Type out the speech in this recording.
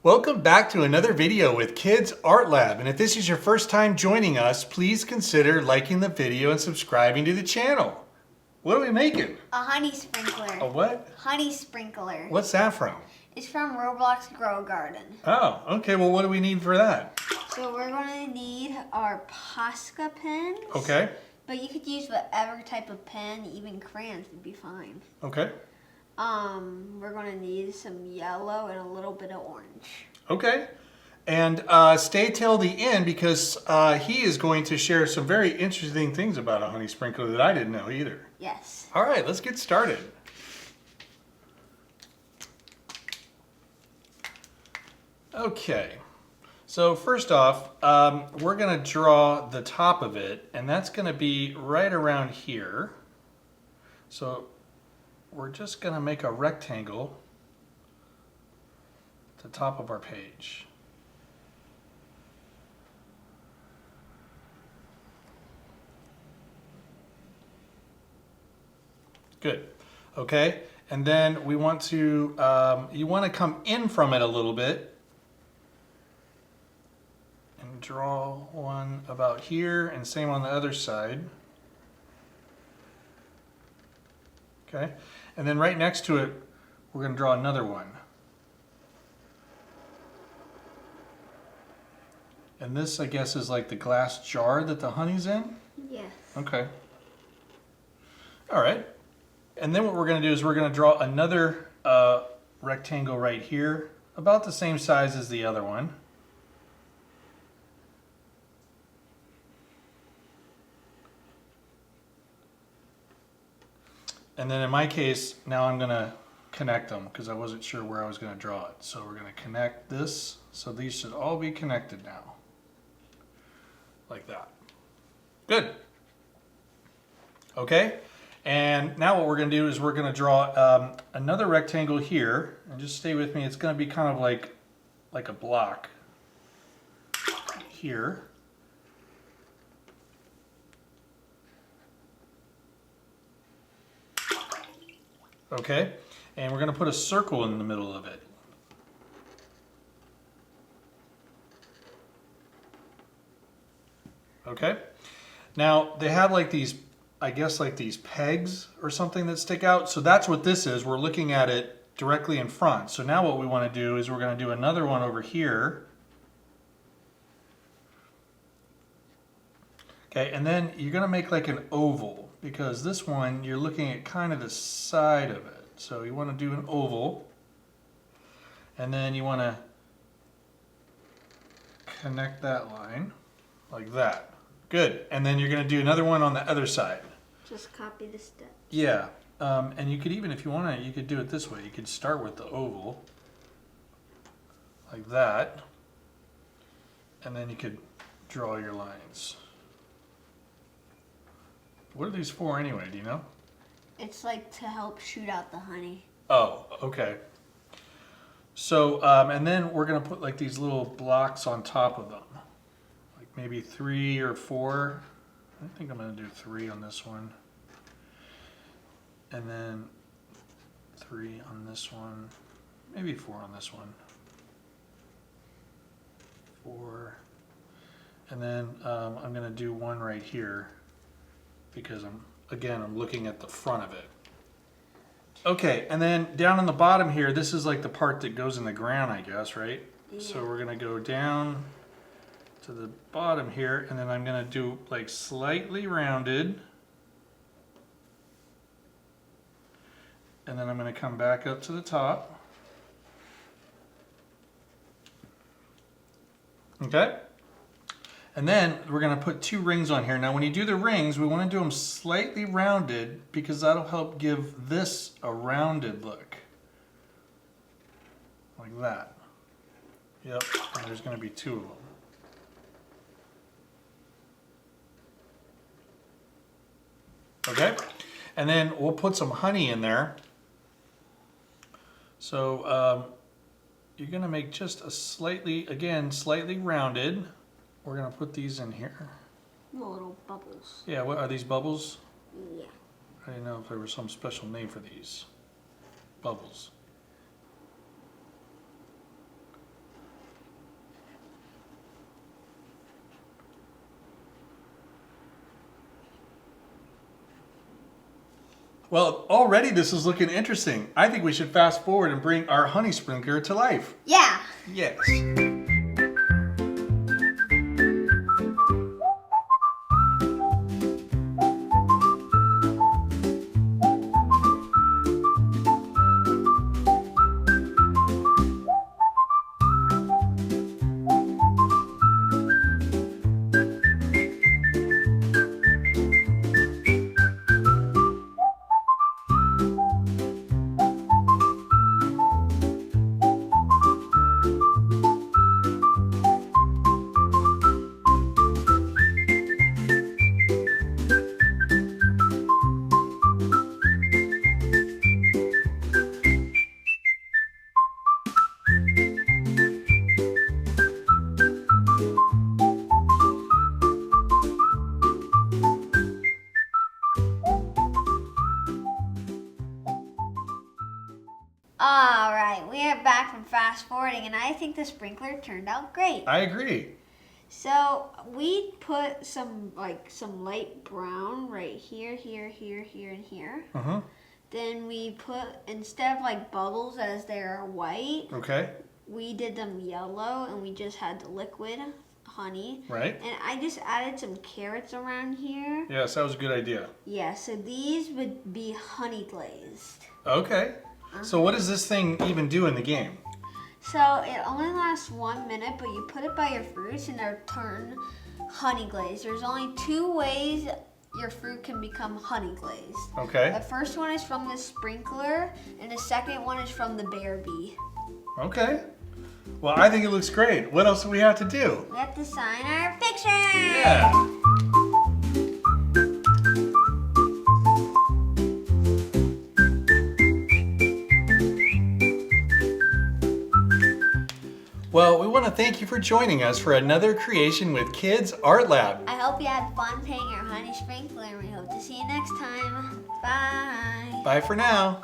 Welcome back to another video with Kids Art Lab. And if this is your first time joining us, please consider liking the video and subscribing to the channel. What are we making? A honey sprinkler. A what? Honey sprinkler. What's that from? It's from Roblox Grow Garden. Oh, okay. Well, what do we need for that? So we're going to need our Posca pens. Okay. But you could use whatever type of pen, even crayons would be fine. Okay. We're going to need some yellow and a little bit of orange. Okay. And stay till the end because he is going to share some very interesting things about a honey sprinkler that I didn't know either. Yes. All right, let's get started. Okay. So first off, we're going to draw the top of it, and that's going to be right around here. So we're just going to make a rectangle at the top of our page. Good. Okay. And then we want to, you want to come in from it a little bit and draw one about here, and same on the other side. Okay. And then right next to it, we're going to draw another one. And this, I guess, is like the glass jar that the honey's in? Yes. Okay. All right. And then what we're going to do is we're going to draw another rectangle right here, about the same size as the other one. And then in my case, now I'm going to connect them because I wasn't sure where I was going to draw it. So we're going to connect this. So these should all be connected now. Like that. Good. Okay. And now what we're going to do is we're going to draw another rectangle here. And just stay with me. It's going to be kind of like a block here. Okay, and we're going to put a circle in the middle of it. Okay, now they have like these, I guess like these pegs or something that stick out. So that's what this is. We're looking at it directly in front. So now what we want to do is we're going to do another one over here. Okay, and then you're going to make like an oval because this one you're looking at kind of the side of it. So you want to do an oval, and then you want to connect that line like that. Good. And then you're going to do another one on the other side. Just copy the steps. Yeah. And you could even, if you want to, you could do it this way. You could start with the oval like that, and then you could draw your lines. What are these for anyway, do you know? It's like to help shoot out the honey. Oh, okay. So, and then we're going to put like these little blocks on top of them. Like maybe 3 or 4. I think I'm going to do 3 on this one. And then 3 on this one. Maybe 4 on this one. 4. And then I'm going to do one right here because I'm looking at the front of it. Okay, and then down on the bottom here, this is like the part that goes in the ground, I guess, right? Yeah. So we're going to go down to the bottom here, and then I'm going to do like slightly rounded. And then I'm going to come back up to the top. Okay? And then we're going to put 2 rings on here. Now when you do the rings, we want to do them slightly rounded because that'll help give this a rounded look. Like that. Yep, and there's going to be 2 of them. Okay, and then we'll put some honey in there. So you're going to make just a slightly rounded. We're going to put these in here. The little bubbles. Yeah, what are these bubbles? Yeah. I didn't know if there was some special name for these bubbles. Well, already this is looking interesting. I think we should fast forward and bring our honey sprinkler to life. Yeah. Yes. All right, we are back from fast forwarding, and I think the sprinkler turned out great. I agree. So we put some light brown right here, and here. Uh-huh. Then we put, instead of like bubbles as they are white, Okay. we did them yellow, and we just had the liquid honey. Right. And I just added some carrots around here. Yes, that was a good idea. Yeah, so these would be honey glazed. Okay. So what does this thing even do in the game? So it only lasts 1 minute, but you put it by your fruits and they'll turn honey glazed. There's only 2 ways your fruit can become honey glazed. Okay. The first one is from the sprinkler, and the second one is from the bear bee. Okay. Well, I think it looks great. What else do we have to do? We have to sign our picture. Yeah. Well, we want to thank you for joining us for another Creation with Kids Art Lab. I hope you had fun painting your honey sprinkler, and we hope to see you next time. Bye. Bye for now.